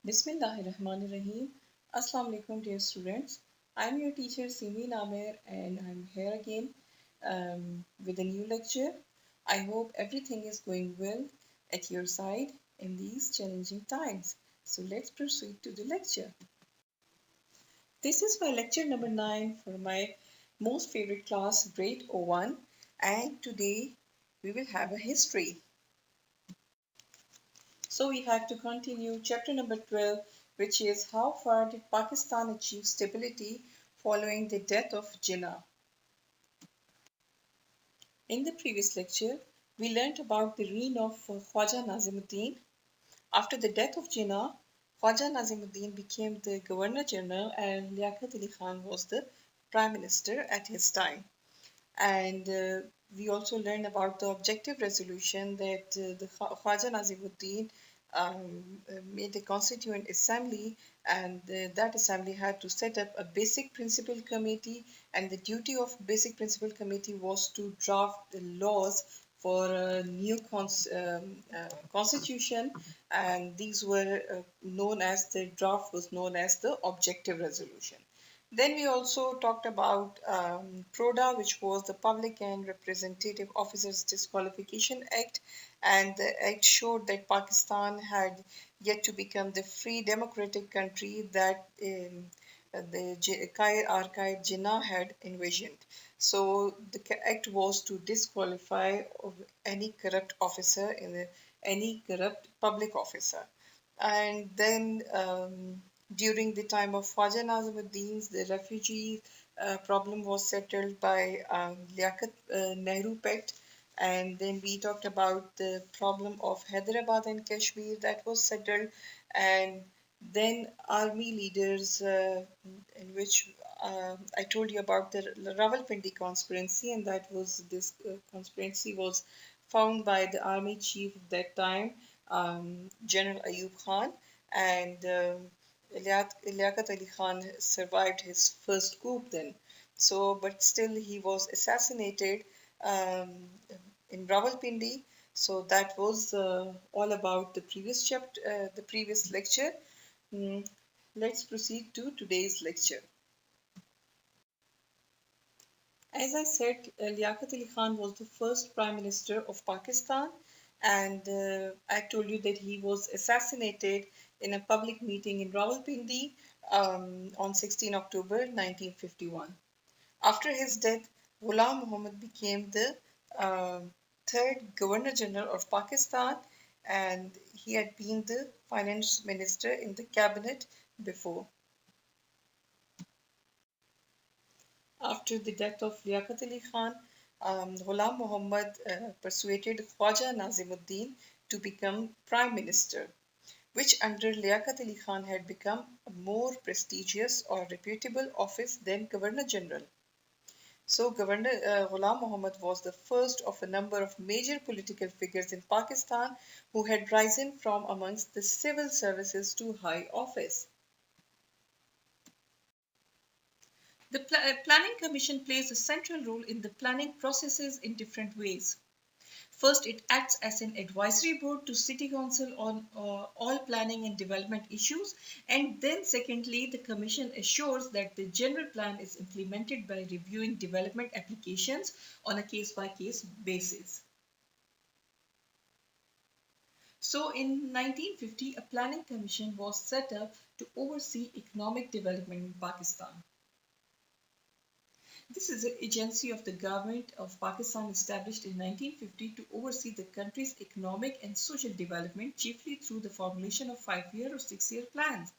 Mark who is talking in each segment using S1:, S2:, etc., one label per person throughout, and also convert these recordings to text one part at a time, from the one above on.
S1: Bismillahirrahmanirrahim. Assalamu alaikum, dear students. I'm your teacher Simi Namer, and I'm here again with a new lecture. I hope everything is going well at your side in these challenging times. So let's proceed to the lecture. This is my lecture number 9 for my most favorite class, grade 01, and today we will have a history. So we have to continue chapter number 12, which is how far did Pakistan achieve stability following the death of Jinnah? In the previous lecture, we learnt about the reign of Khwaja Nazimuddin. After the death of Jinnah, Khwaja Nazimuddin became the Governor General and Liaquat Ali Khan was the Prime Minister at his time. And we also learned about the objective resolution that the Khwaja Nazimuddin made a constituent assembly, and that assembly had to set up a basic principle committee, and the duty of basic principle committee was to draft the laws for a new constitution, and these were known as the draft was known as the objective resolution. Then we also talked about PRODA, which was the Public and Representative Officers Disqualification Act, and the act showed that Pakistan had yet to become the free democratic country that the archive Jinnah had envisioned. So the act was to disqualify of any corrupt officer any corrupt public officer. And then during the time of Khwaja Nazimuddin's, the refugee problem was settled by Liaquat Nehru Pact. And then we talked about the problem of Hyderabad and Kashmir that was settled. And then army leaders, in which I told you about the Rawalpindi conspiracy, and that was this conspiracy was found by the army chief at that time, General Ayub Khan, and Liaquat Ali Khan survived his first coup then. So, but still he was assassinated um, in Rawalpindi. So that was all about the previous chapter, the previous lecture. Mm, let's proceed to today's lecture. As I said, Liaquat Ali Khan was the first Prime Minister of Pakistan, and I told you that he was assassinated in a public meeting in Rawalpindi on 16 October 1951. After his death, Ghulam Muhammad became the third Governor General of Pakistan, and he had been the Finance Minister in the cabinet before. After the death of Liaquat Ali Khan, Ghulam Muhammad persuaded Khwaja Nazimuddin to become Prime Minister, which under Liaquat Ali Khan had become a more prestigious or reputable office than Governor General. So, Governor Ghulam Muhammad was the first of a number of major political figures in Pakistan who had risen from amongst the civil services to high office. The Planning Commission plays a central role in the planning processes in different ways. First, it acts as an advisory board to City Council on all planning and development issues. And then, secondly, the Commission assures that the general plan is implemented by reviewing development applications on a case by case basis. So, in 1950, a planning commission was set up to oversee economic development in Pakistan. This is an agency of the government of Pakistan established in 1950 to oversee the country's economic and social development, chiefly through the formulation of 5-year or 6-year plans.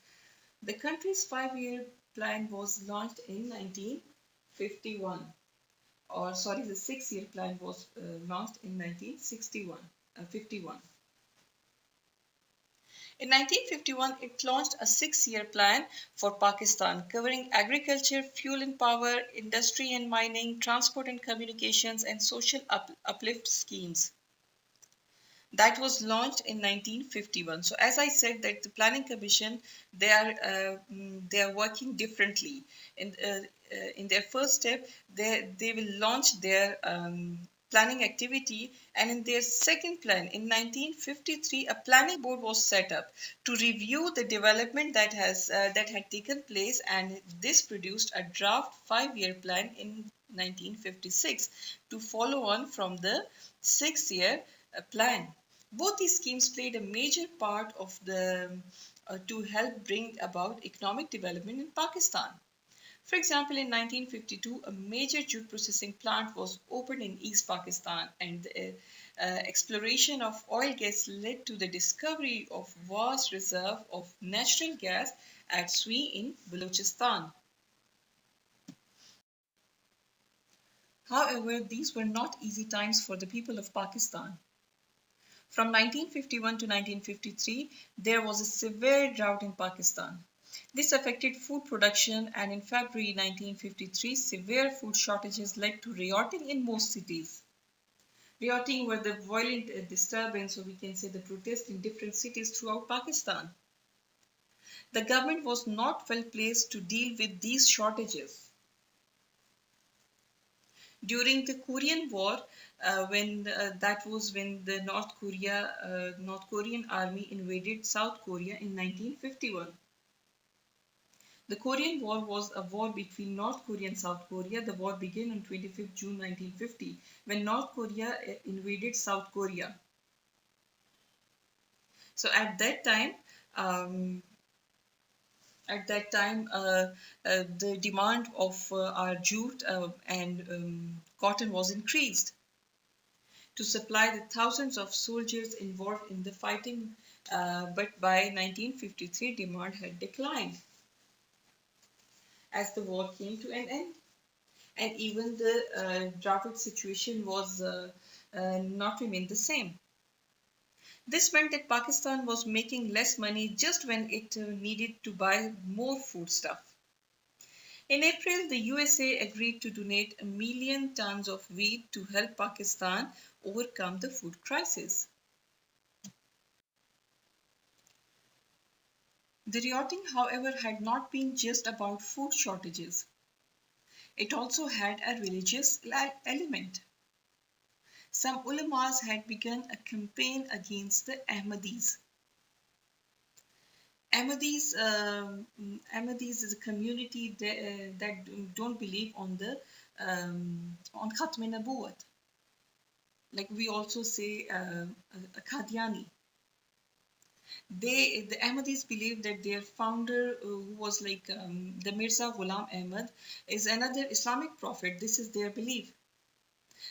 S1: The country's 5-year plan was launched in 1951. Or, sorry, the 6-year plan was launched in 1951. In 1951, it launched a 6-year plan for Pakistan covering agriculture, fuel and power, industry and mining, transport and communications, and social uplift schemes. That was launched in 1951. So, as I said, that the Planning Commission they are working differently. In their first step, they will launch their planning activity, and in their second plan in 1953 a planning board was set up to review the development that had taken place, and this produced a draft 5-year plan in 1956 to follow on from the 6-year plan. Both these schemes played a major part of the to help bring about economic development in Pakistan. For example, in 1952, a major jute processing plant was opened in East Pakistan, and the exploration of oil gas led to the discovery of vast reserve of natural gas at Sui in Balochistan. However, these were not easy times for the people of Pakistan. From 1951 to 1953, there was a severe drought in Pakistan. This affected food production, and in February 1953, severe food shortages led to rioting in most cities. Rioting were the violent disturbance, or we can say the protest in different cities throughout Pakistan. The government was not well placed to deal with these shortages. During the Korean War, when that was when the North Korean army invaded South Korea in 1951. The Korean War was a war between North Korea and South Korea. The war began on 25th June 1950 when North Korea invaded South Korea. So um, at that time, the demand of our jute and cotton was increased to supply the thousands of soldiers involved in the fighting. But by 1953, demand had declined as the war came to an end, and even the drought situation was not remained the same. This meant that Pakistan was making less money just when it needed to buy more foodstuff. In April, the USA agreed to donate 1 million tons of wheat to help Pakistan overcome the food crisis. The rioting, however, had not been just about food shortages. It also had a religious element. Some ulamas had begun a campaign against the Ahmadis. Ahmadis is a community that don't believe on Khatm Nabuwat. Like we also say a Qadiani. The Ahmadis believe that their founder, who was like the Mirza Ghulam Ahmad, is another Islamic prophet. This is their belief.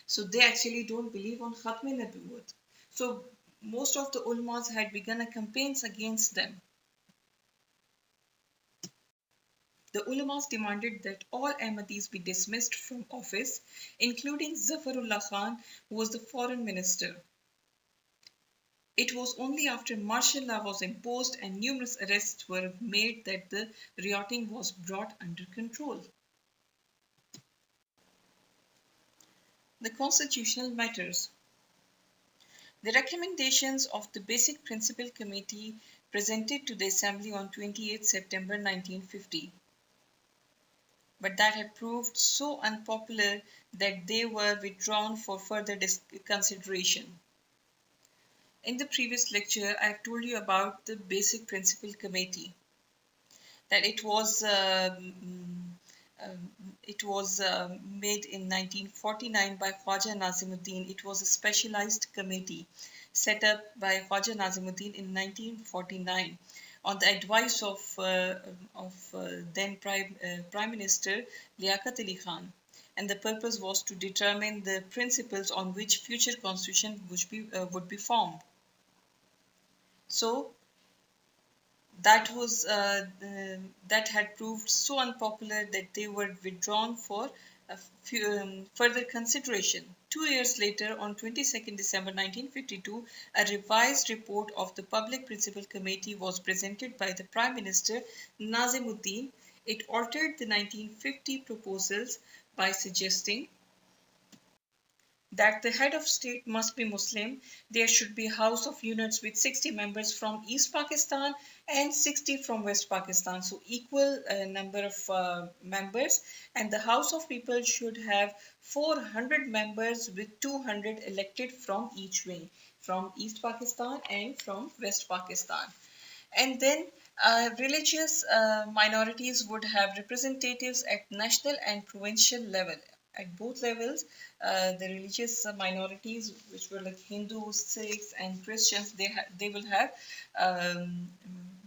S1: So they actually don't believe on Khatm Nabuwat. So most of the ulamas had begun a campaigns against them. The ulamas demanded that all Ahmadis be dismissed from office, including Zafarullah Khan, who was the foreign minister. It was only after martial law was imposed and numerous arrests were made that the rioting was brought under control. The constitutional matters. The recommendations of the Basic Principle Committee presented to the Assembly on 28 September 1950, but that had proved so unpopular that they were withdrawn for further consideration. In the previous lecture, I have told you about the Basic Principle Committee, that it was made in 1949 by Khwaja Nazimuddin. It was a specialized committee set up by Khwaja Nazimuddin in 1949 on the advice of then Prime Minister Liaquat Ali Khan, and the purpose was to determine the principles on which future constitution would be formed. So that had proved so unpopular that they were withdrawn for further consideration. 2 years later, on 22nd December 1952, a revised report of the Public Principle Committee was presented by the Prime Minister Nazimuddin. It altered the 1950 proposals by suggesting that the head of state must be Muslim. There should be a House of Units with 60 members from East Pakistan and 60 from West Pakistan. So equal number of members. And the House of People should have 400 members with 200 elected from each wing, from East Pakistan and from West Pakistan. And then religious minorities would have representatives at national and provincial level. At both levels, the religious minorities, which were like Hindus, Sikhs, and Christians, they will have um,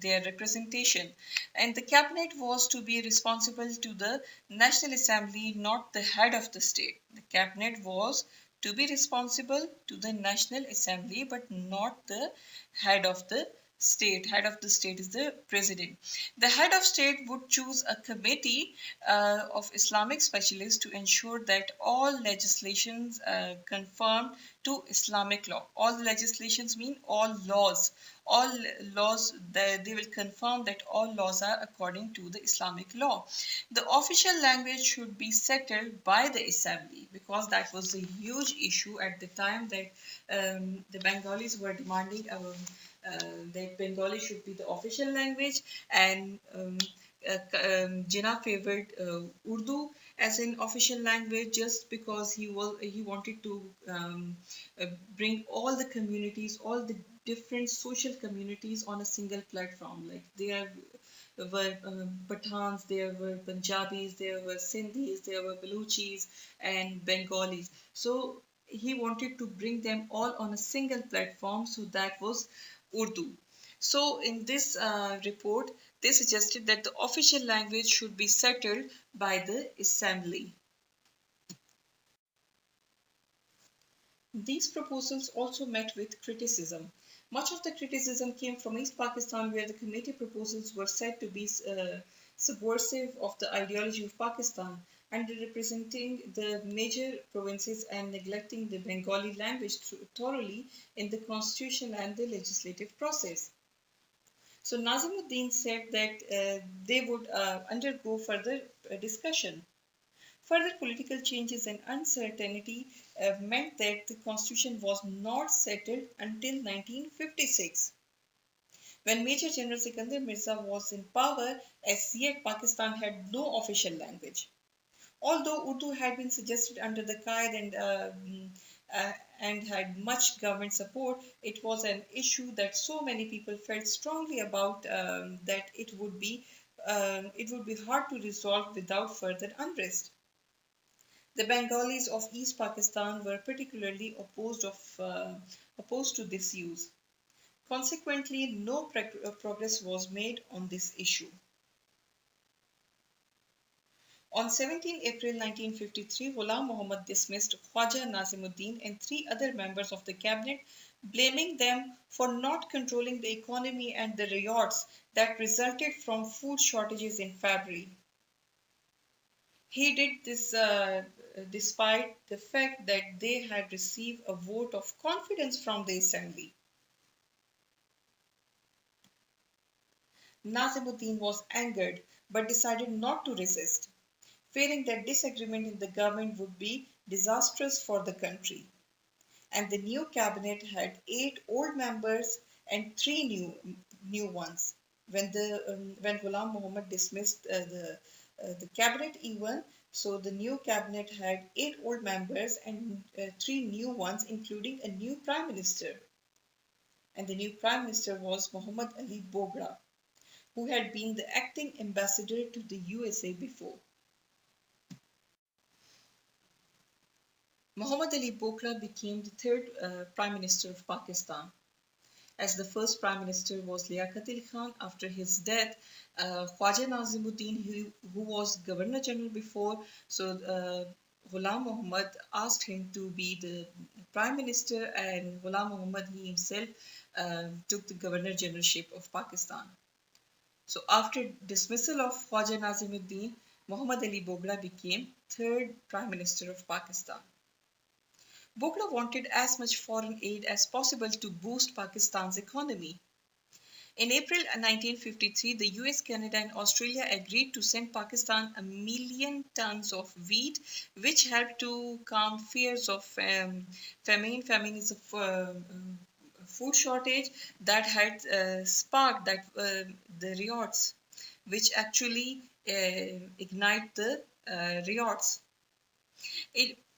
S1: their representation. And the cabinet was to be responsible to the National Assembly, not the head of the state. The cabinet was to be responsible to the National Assembly, but not the head of the state. Head of the state is the president. The head of state would choose a committee of Islamic specialists to ensure that all legislations conform to Islamic law. All legislations mean all laws. All laws, they will confirm that all laws are according to the Islamic law. The official language should be settled by the assembly, because that was a huge issue at the time, that the Bengalis were demanding that Bengali should be the official language, and Jinnah favored Urdu as an official language, just because he wanted to bring all the communities, all the different social communities on a single platform. Like there were Pathans, there were Punjabis, there were Sindhis, there were Baluchis and Bengalis. So he wanted to bring them all on a single platform. So that was Urdu. So in this report, they suggested that the official language should be settled by the assembly. These proposals also met with criticism. Much of the criticism came from East Pakistan, where the committee proposals were said to be subversive of the ideology of Pakistan, and representing the major provinces and neglecting the Bengali language thoroughly in the constitution and the legislative process. So Nazimuddin said that they would undergo further discussion. Further political changes and uncertainty meant that the constitution was not settled until 1956, when Major General Sikandar Mirza was in power, as yet Pakistan had no official language. Although Urdu had been suggested under the Qaid and had much government support, it was an issue that so many people felt strongly about, that it would be hard to resolve without further unrest. The Bengalis of East Pakistan were particularly opposed to this use. Consequently, no progress was made on this issue. On 17 April 1953, Ghulam Muhammad dismissed Khwaja Nazimuddin and three other members of the cabinet, blaming them for not controlling the economy and the riots that resulted from food shortages in February. He did this despite the fact that they had received a vote of confidence from the assembly. Nazimuddin was angered but decided not to resist, fearing that disagreement in the government would be disastrous for the country. And the new cabinet had 8 old members and 3 new ones. When Ghulam Muhammad dismissed the cabinet even, so the new cabinet had 8 old members and 3 new ones, including a new prime minister. And the new prime minister was Muhammad Ali Bogra, who had been the acting ambassador to the USA before. Muhammad Ali Bogra became the third Prime Minister of Pakistan, as the first Prime Minister was Liaquat Ali Khan. After his death, Khwaja Nazimuddin, who was Governor General before, so Ghulam Muhammad asked him to be the Prime Minister, and Ghulam Muhammad he himself took the Governor Generalship of Pakistan. So after dismissal of Khwaja Nazimuddin, Muhammad Ali Bogra became third Prime Minister of Pakistan. Bogra wanted as much foreign aid as possible to boost Pakistan's economy. In April 1953, the US, Canada, and Australia agreed to send Pakistan 1 million tons of wheat, which helped to calm fears of famine. Famine is a food shortage that had sparked the riots, which actually ignite the riots.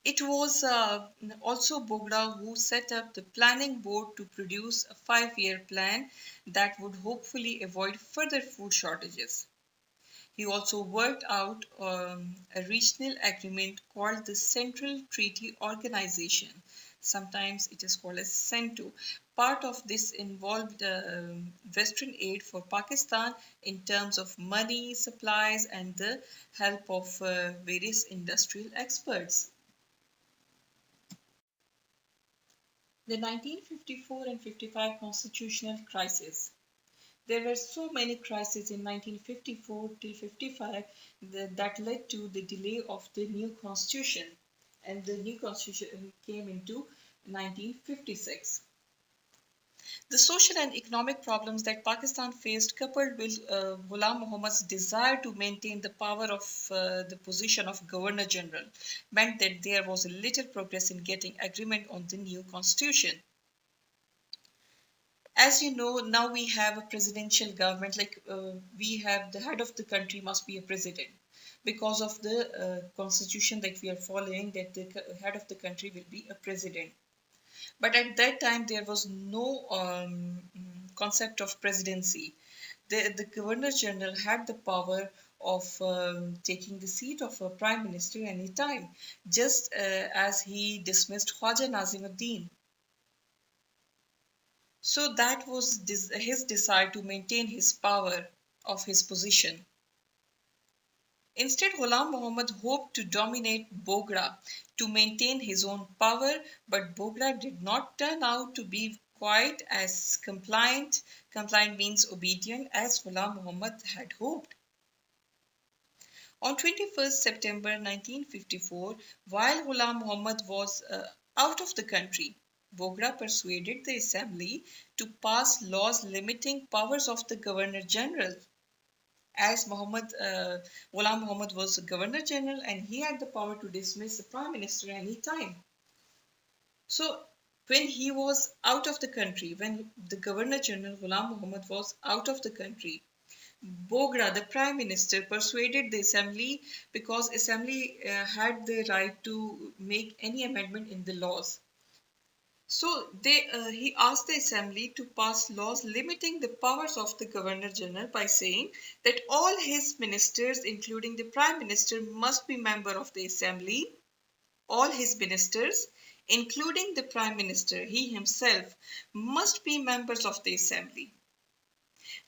S1: It was also Bogra who set up the planning board to produce a 5-year plan that would hopefully avoid further food shortages. He also worked out a regional agreement called the Central Treaty Organization. Sometimes it is called as CENTO. Part of this involved Western aid for Pakistan in terms of money, supplies, and the help of various industrial experts. The 1954 and 55 constitutional crisis. There were so many crises in 1954 till 55 that led to the delay of the new constitution, and the new constitution came into 1956. The social and economic problems that Pakistan faced, coupled with Ghulam Muhammad's desire to maintain the power of the position of Governor General, meant that there was little progress in getting agreement on the new constitution. As you know, now we have a presidential government, like we have the head of the country must be a president because of the constitution that we are following, that the head of the country will be a president. But at that time there was no concept of presidency. The governor general had the power of taking the seat of a prime minister anytime, just as he dismissed Khwaja Nazimuddin. So that was his desire to maintain his power of his position. Instead, Ghulam Muhammad hoped to dominate Bogra to maintain his own power, but Bogra did not turn out to be quite as compliant means obedient, as Ghulam Muhammad had hoped. On 21st September 1954, while Ghulam Muhammad was out of the country, Bogra persuaded the assembly to pass laws limiting powers of the Governor General. As Ghulam Muhammad was Governor General and he had the power to dismiss the Prime Minister any time. So when he was out of the country, when the Governor General Ghulam Muhammad was out of the country, Bogra, the Prime Minister, persuaded the Assembly because Assembly had the right to make any amendment in the laws. So he asked the Assembly to pass laws limiting the powers of the Governor General by saying that all his ministers, including the Prime Minister, must be member of the Assembly. All his ministers, including the Prime Minister, he himself, must be members of the Assembly.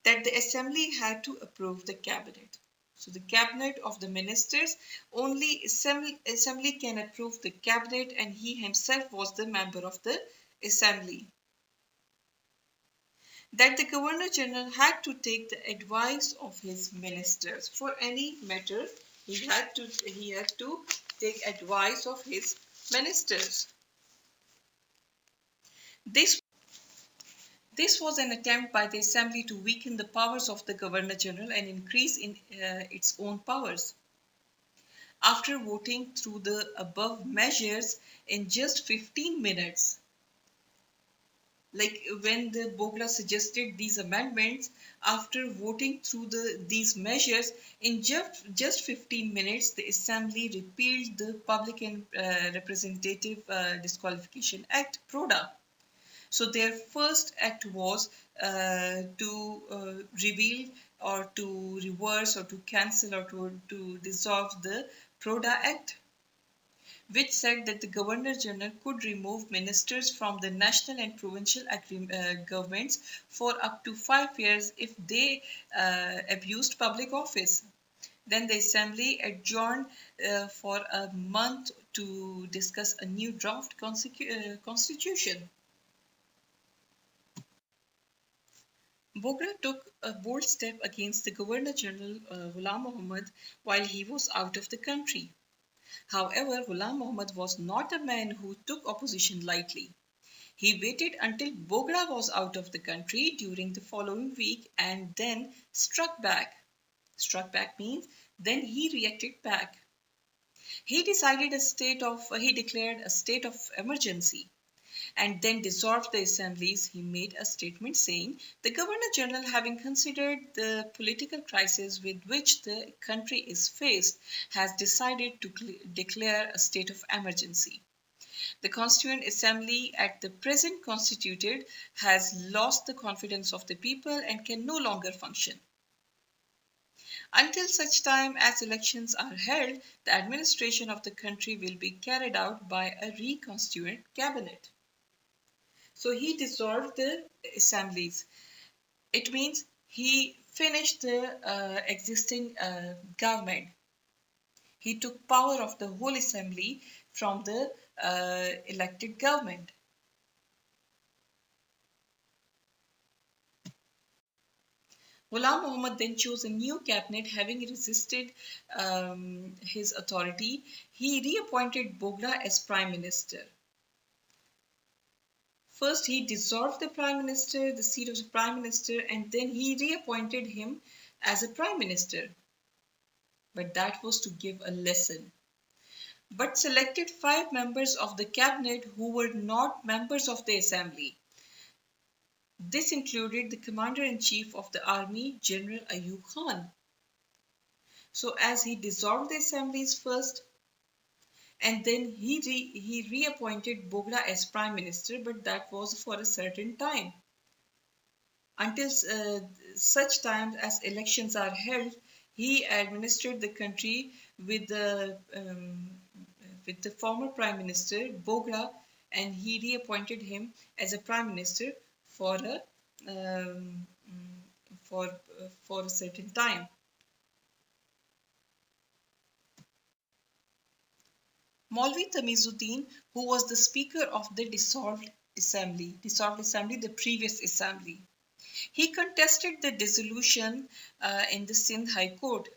S1: That the Assembly had to approve the cabinet. So the cabinet of the ministers, only assembly can approve the cabinet, and he himself was the member of the assembly. That the governor general had to take the advice of his ministers for any matter. He had to take advice of his ministers. This This was an attempt by the Assembly to weaken the powers of the Governor General and increase in its own powers. After voting through the above measures in just 15 minutes, like when the Bogra suggested these amendments, after voting through these measures in just 15 minutes, the Assembly repealed the Public and Representative Disqualification Act, PRODA. So their first act was to reveal or to reverse or to cancel or to dissolve the PRODA Act, which said that the Governor General could remove ministers from the national and provincial governments for up to 5 years if they abused public office. Then the Assembly adjourned for a month to discuss a new draft constitution. Bogra took a bold step against the Governor General Ghulam Muhammad while he was out of the country. However, Ghulam Muhammad was not a man who took opposition lightly. He waited until Bogra was out of the country during the following week and then struck back. Struck back means then he reacted back. He declared a state of emergency and then dissolved the assemblies. He made a statement saying the Governor General, having considered the political crisis with which the country is faced, has decided to declare a state of emergency. The Constituent Assembly, at the present constituted, has lost the confidence of the people and can no longer function. Until such time as elections are held, the administration of the country will be carried out by a reconstituent cabinet. So he dissolved the assemblies. It means he finished the existing government. He took power of the whole assembly from the elected government. Ghulam Muhammad then chose a new cabinet, having resisted his authority. He reappointed Bogra as prime minister. First, he dissolved the prime minister, the seat of the prime minister, and then he reappointed him as a prime minister. But that was to give a lesson. But selected 5 members of the cabinet who were not members of the assembly. This included the commander-in-chief of the army, General Ayub Khan. So as he dissolved the assemblies first, and then he reappointed Bogra as prime minister, but that was for a certain time. Until such time as elections are held, he administered the country with the former prime minister Bogra, and he reappointed him as a prime minister for a um, for a certain time. Maulvi Tamizuddin, who was the speaker of the dissolved assembly, the previous assembly, he contested the dissolution in the Sindh High Court.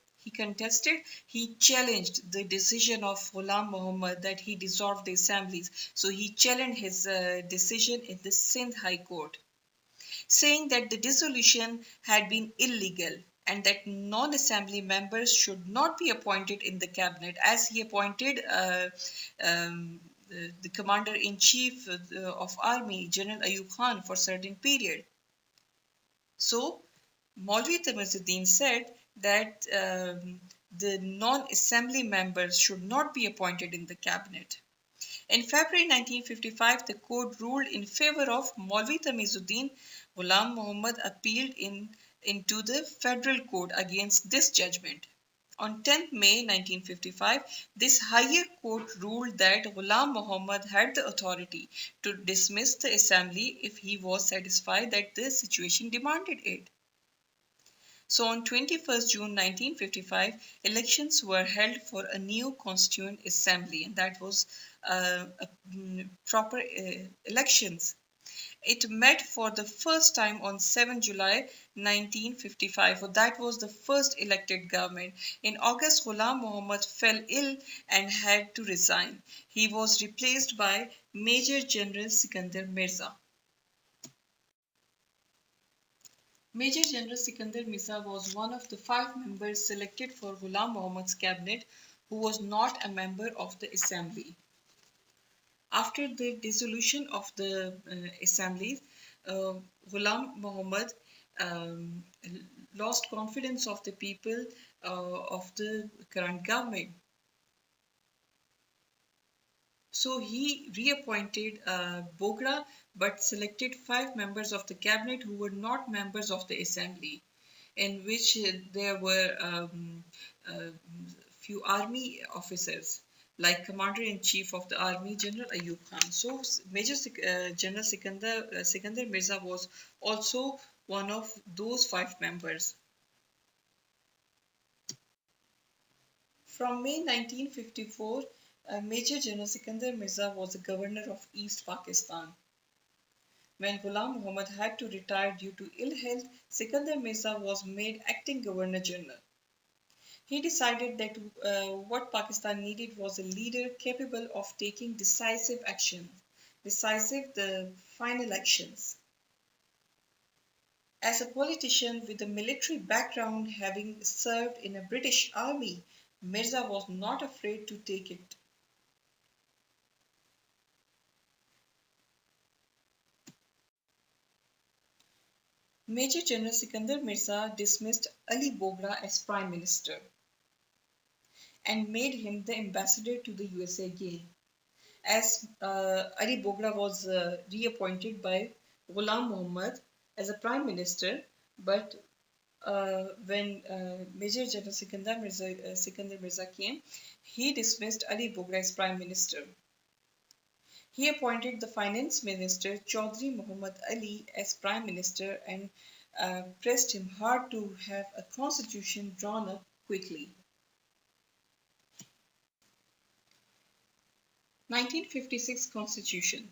S1: He challenged the decision of Ghulam Muhammad that he dissolved the assemblies. So he challenged his decision in the Sindh High Court, saying that the dissolution had been illegal and that non-assembly members should not be appointed in the cabinet, as he appointed the commander-in-chief of army, General Ayub Khan, for a certain period. So Maulvi Tamizuddin said that the non-assembly members should not be appointed in the cabinet. In February 1955, the court ruled in favor of Maulvi Tamizuddin. Ghulam Muhammad appealed into the federal court against this judgment. On 10th May 1955, this higher court ruled that Ghulam Muhammad had the authority to dismiss the assembly if he was satisfied that the situation demanded it. So on 21st June 1955, elections were held for a new constituent assembly, and that was proper elections. It met for the first time on 7 July 1955. So that was the first elected government. In August, Ghulam Muhammad fell ill and had to resign. He was replaced by Major General Sikandar Mirza. Major General Sikandar Mirza was one of the 5 members selected for Ghulam Muhammad's cabinet who was not a member of the assembly. After the dissolution of the assemblies, Ghulam Muhammad um, lost confidence of the people of the current government. So he reappointed Bogra but selected 5 members of the cabinet who were not members of the assembly, in which there were few army officers like Commander-in-Chief of the Army, General Ayub Khan. So Major General Sikandar Mirza was also one of those 5 members. From May 1954, Major General Sikandar Mirza was the governor of East Pakistan. When Ghulam Muhammad had to retire due to ill health, Sikandar Mirza was made acting Governor General. He decided that what Pakistan needed was a leader capable of taking decisive action. decisive the final elections. As a politician with a military background, having served in a British army, Mirza was not afraid to take it. Major General Sikandar Mirza dismissed Ali Bogra as Prime Minister and made him the ambassador to the USA again. As Ali Bogra was reappointed by Ghulam Muhammad as a Prime Minister, but when Major General Sikandar Mirza came, he dismissed Ali Bogra as Prime Minister. He appointed the Finance Minister Chaudhry Muhammad Ali as Prime Minister and pressed him hard to have a constitution drawn up quickly. 1956 Constitution.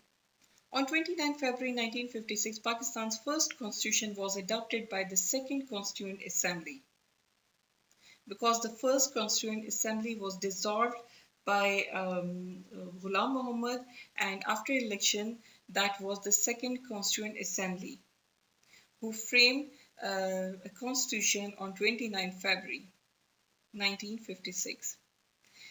S1: On 29 February 1956, Pakistan's first constitution was adopted by the Second Constituent Assembly. Because the first Constituent Assembly was dissolved by Ghulam Muhammad, and after election, that was the Second Constituent Assembly, who framed a constitution on 29 February 1956.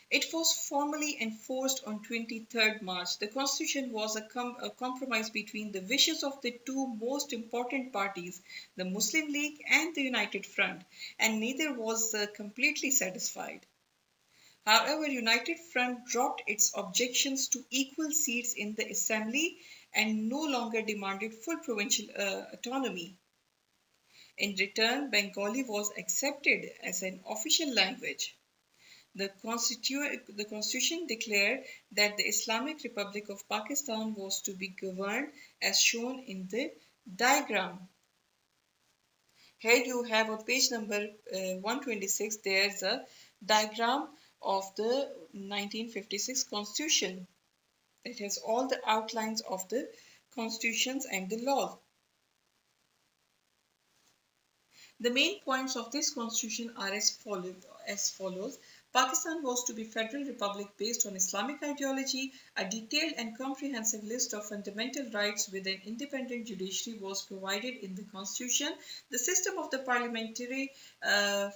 S1: It was formally enforced on 23rd March. The constitution was a compromise between the wishes of the two most important parties, the Muslim League and the United Front, and neither was completely satisfied. However, United Front dropped its objections to equal seats in the assembly and no longer demanded full provincial autonomy. In return, Bengali was accepted as an official language. The constitution declared that the Islamic Republic of Pakistan was to be governed as shown in the diagram. Here you have on page number 126, there's a diagram of the 1956 constitution. It has all the outlines of the constitutions and the laws. The main points of this constitution are as follows. Pakistan was to be federal republic based on Islamic ideology. A detailed and comprehensive list of fundamental rights with an independent judiciary was provided in the constitution. The system of the parliamentary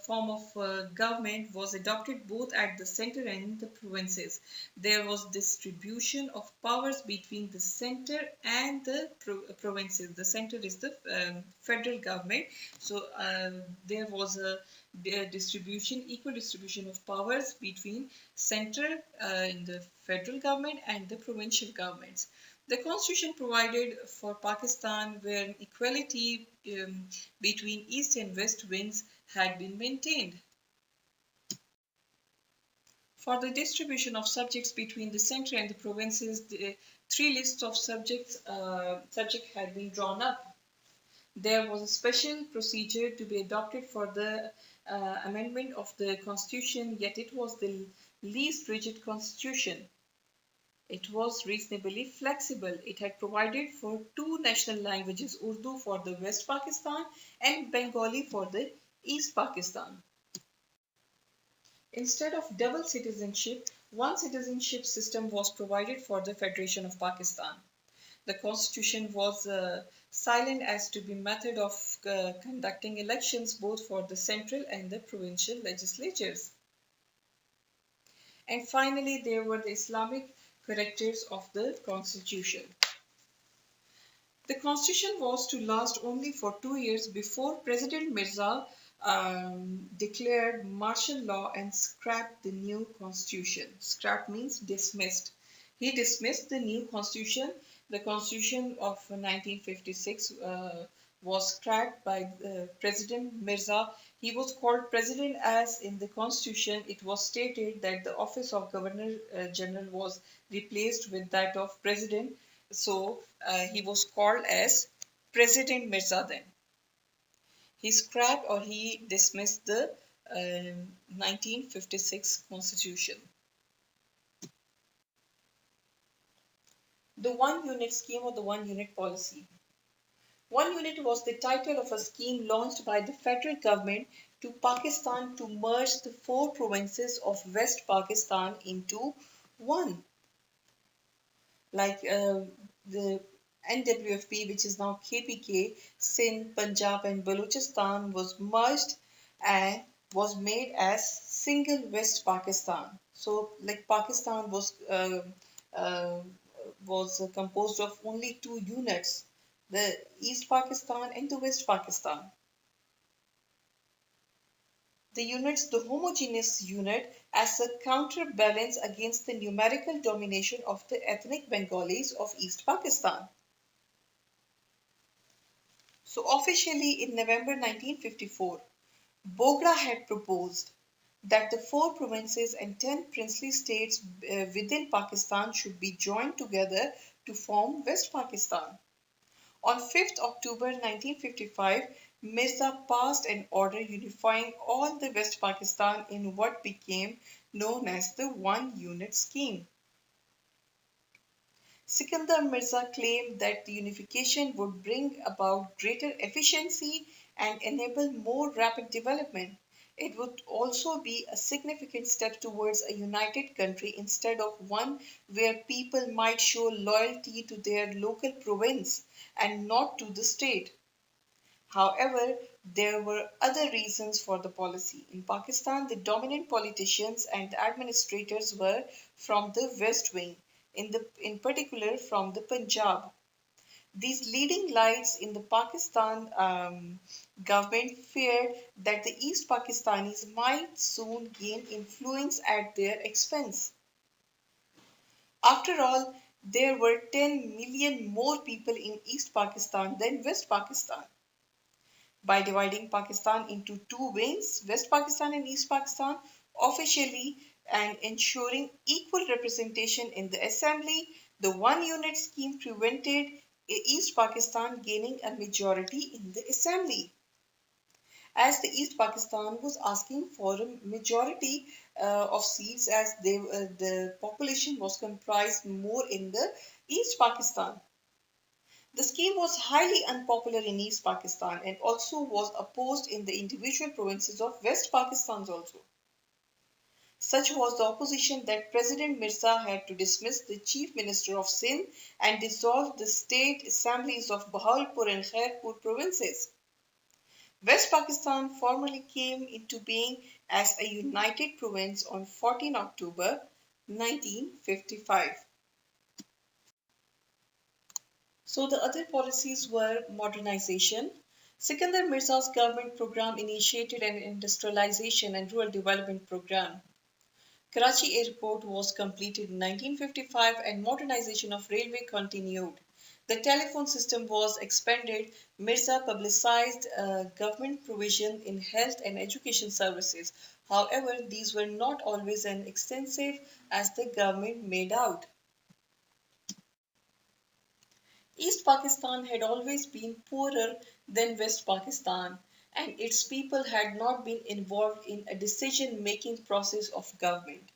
S1: form of government was adopted both at the center and in the provinces. There was distribution of powers between the center and the provinces. The center is the federal government. So there was a equal distribution of powers between center in the federal government and the provincial governments. The constitution provided for Pakistan where equality between east and west wings had been maintained. For the distribution of subjects between the center and the provinces, the three lists of subject had been drawn up. There was a special procedure to be adopted for the amendment of the constitution, yet it was the least rigid constitution. It was reasonably flexible. It had provided for two national languages, Urdu for the West Pakistan and Bengali for the East Pakistan. Instead of double citizenship, one citizenship system was provided for the Federation of Pakistan. The constitution was silent as to the method of conducting elections both for the central and the provincial legislatures. And finally, there were the Islamic characters of the constitution. The constitution was to last only for 2 years before President Mirza declared martial law and scrapped the new constitution. Scrapped means dismissed. He dismissed the new constitution. The constitution of 1956 was scrapped by President Mirza. He was called president as in the constitution it was stated that the office of Governor General was replaced with that of president. So he was called as President Mirza then. He scrapped or he dismissed the 1956 constitution. The one unit scheme or the one unit policy. One unit was the title of a scheme launched by the federal government to Pakistan to merge the four provinces of West Pakistan into one. Like the NWFP, which is now KPK, Sindh, Punjab, and Balochistan, was merged and was made as single West Pakistan. So, like Pakistan uh, was composed of only two units, the East Pakistan and the West Pakistan. The units, the homogeneous unit, as a counterbalance against the numerical domination of the ethnic Bengalis of East Pakistan. So, officially in November 1954, Bogra had proposed that the four provinces and 10 princely states within Pakistan should be joined together to form West Pakistan. On 5th October 1955, Mirza passed an order unifying all the West Pakistan in what became known as the One Unit Scheme. Sikandar Mirza claimed that the unification would bring about greater efficiency and enable more rapid development. It would also be a significant step towards a united country instead of one where people might show loyalty to their local province and not to the state. However, there were other reasons for the policy. In Pakistan, the dominant politicians and administrators were from the West Wing, in particular from the Punjab. These leading lights in the Pakistan government feared that the East Pakistanis might soon gain influence at their expense. After all, there were 10 million more people in East Pakistan than West Pakistan. By dividing Pakistan into two wings, West Pakistan and East Pakistan, officially and ensuring equal representation in the assembly, the one unit scheme prevented East Pakistan gaining a majority in the assembly. As the East Pakistan was asking for a majority of seats, as the population was comprised more in the East Pakistan. The scheme was highly unpopular in East Pakistan and also was opposed in the individual provinces of West Pakistan also. Such was the opposition that President Mirza had to dismiss the Chief Minister of Sindh and dissolve the state assemblies of Bahawalpur and Khairpur provinces. West Pakistan formally came into being as a united province on 14 October 1955. So the other policies were modernization. Sikandar Mirza's government program initiated an industrialization and rural development program. Karachi Airport was completed in 1955 and modernization of railway continued. The telephone system was expanded. Mirza publicized government provision in health and education services. However, these were not always as extensive as the government made out. East Pakistan had always been poorer than West Pakistan, and its people had not been involved in a decision making process of government.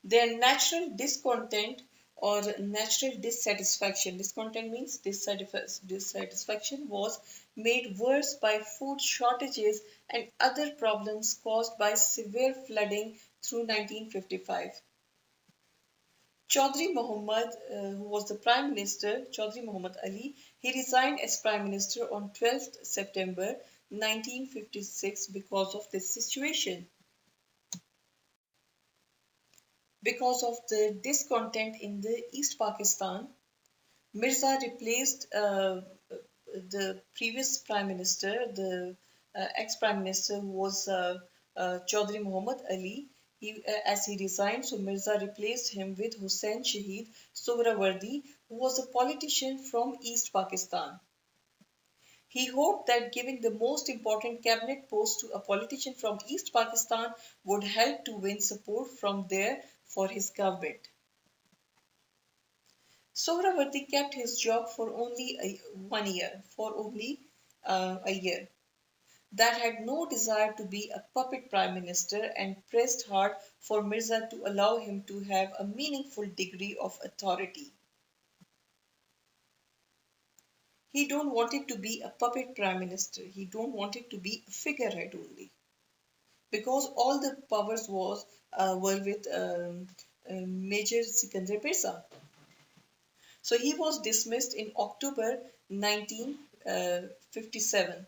S1: Their natural discontent or natural dissatisfaction, discontent means dissatisfaction, was made worse by food shortages and other problems caused by severe flooding through 1955. Chaudhry Mohammad, who was the Prime Minister, Chaudhry Mohammad Ali, he resigned as Prime Minister on 12th September 1956 because of this situation. Because of the discontent in the East Pakistan, Mirza replaced the previous Prime Minister, the ex-Prime Minister who was Chaudhry Mohammad Ali. As he resigned, so Mirza replaced him with Hussain Shahid Sohrawardi, who was a politician from East Pakistan. He hoped that giving the most important cabinet post to a politician from East Pakistan would help to win support from there for his government. Sohrawardi kept his job for only 1 year, for only a year. That had no desire to be a puppet prime minister and pressed hard for Mirza to allow him to have a meaningful degree of authority. He don't want it to be a puppet prime minister. He don't want it to be a figurehead only, because all the powers were with Major Sikandar Mirza. So he was dismissed in October 1957.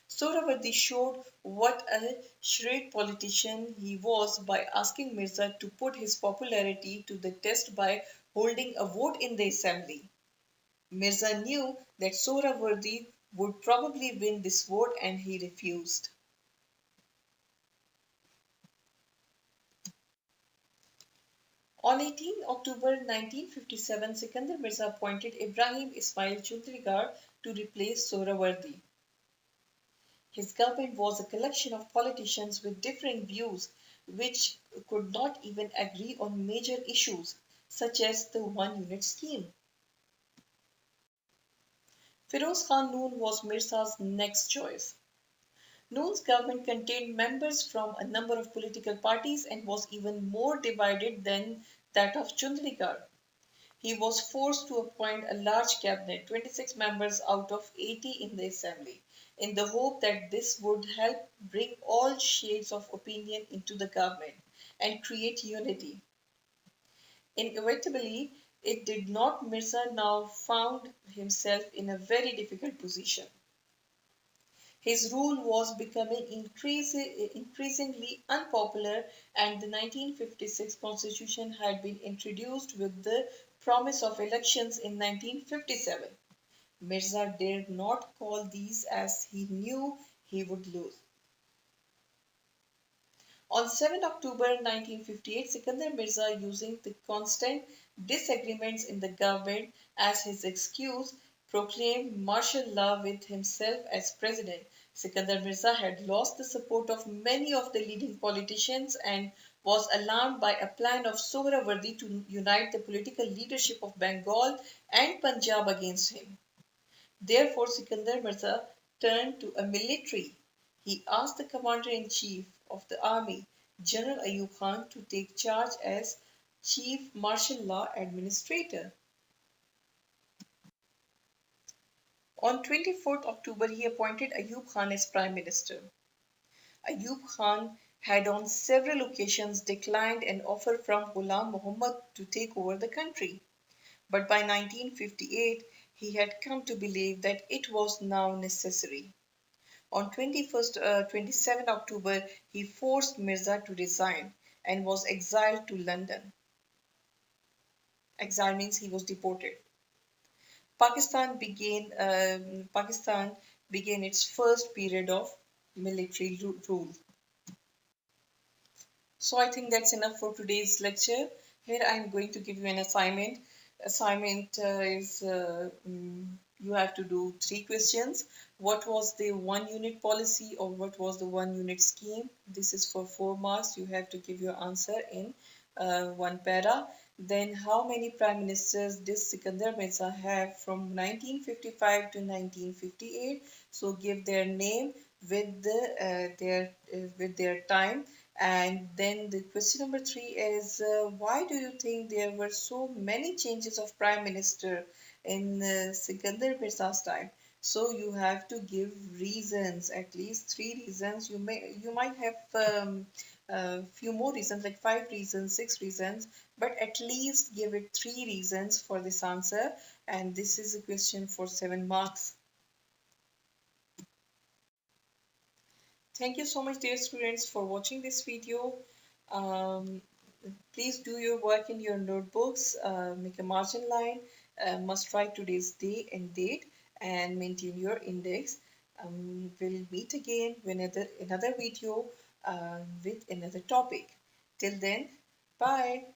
S1: Sohrawardi showed what a shrewd politician he was by asking Mirza to put his popularity to the test by holding a vote in the assembly. Mirza knew that Sohrawardi would probably win this vote and he refused. On 18 October 1957, Sikandar Mirza appointed Ibrahim Ismail Chundrigar to replace Sohrawardi. His government was a collection of politicians with differing views which could not even agree on major issues such as the one unit scheme. Firoz Khan Noon was Mirza's next choice. Noon's government contained members from a number of political parties and was even more divided than that of Chundrigar. He was forced to appoint a large cabinet, 26 members out of 80 in the assembly, in the hope that this would help bring all shades of opinion into the government and create unity. Inevitably, it did not. Mirza now found himself in a very difficult position. His rule was becoming increasingly unpopular, and the 1956 constitution had been introduced with the promise of elections in 1957. Mirza dared not call these as he knew he would lose. On 7 October 1958, Sikandar Mirza, using the constant disagreements in the government as his excuse, proclaimed martial law with himself as president. Sikandar Mirza had lost the support of many of the leading politicians and was alarmed by a plan of Sohrawardi to unite the political leadership of Bengal and Punjab against him. Therefore, Sikandar Mirza turned to a military. He asked the commander in chief of the army, General Ayub Khan, to take charge as chief martial law administrator. On 24th October, he appointed Ayub Khan as prime minister. Ayub Khan had on several occasions declined an offer from Ghulam Muhammad to take over the country. But by 1958, he had come to believe that it was now necessary. On 27 October, he forced Mirza to resign and was exiled to London. Exile means he was deported. Pakistan began its first period of military rule. So I think that's enough for today's lecture. Here I'm going to give you an assignment. Assignment is you have to do three questions. What was the one unit policy or what was the one unit scheme? This is for 4 marks. You have to give your answer in one para. Then how many prime ministers did Sikandar Mirza have from 1955 to 1958? So give their name with their time. And then the question number three is why do you think there were so many changes of prime minister in Sikandar Mirza's time? So you have to give reasons, at least three reasons. You might have a few more reasons, like 5 reasons, 6 reasons, but at least give it 3 reasons for this answer. And this is a question for 7 marks. Thank you so much, dear students, for watching this video. Um, Please do your work in your notebooks, make a margin line, must write today's day and date, and maintain your index. We'll meet again with another video with another topic. Till then, bye.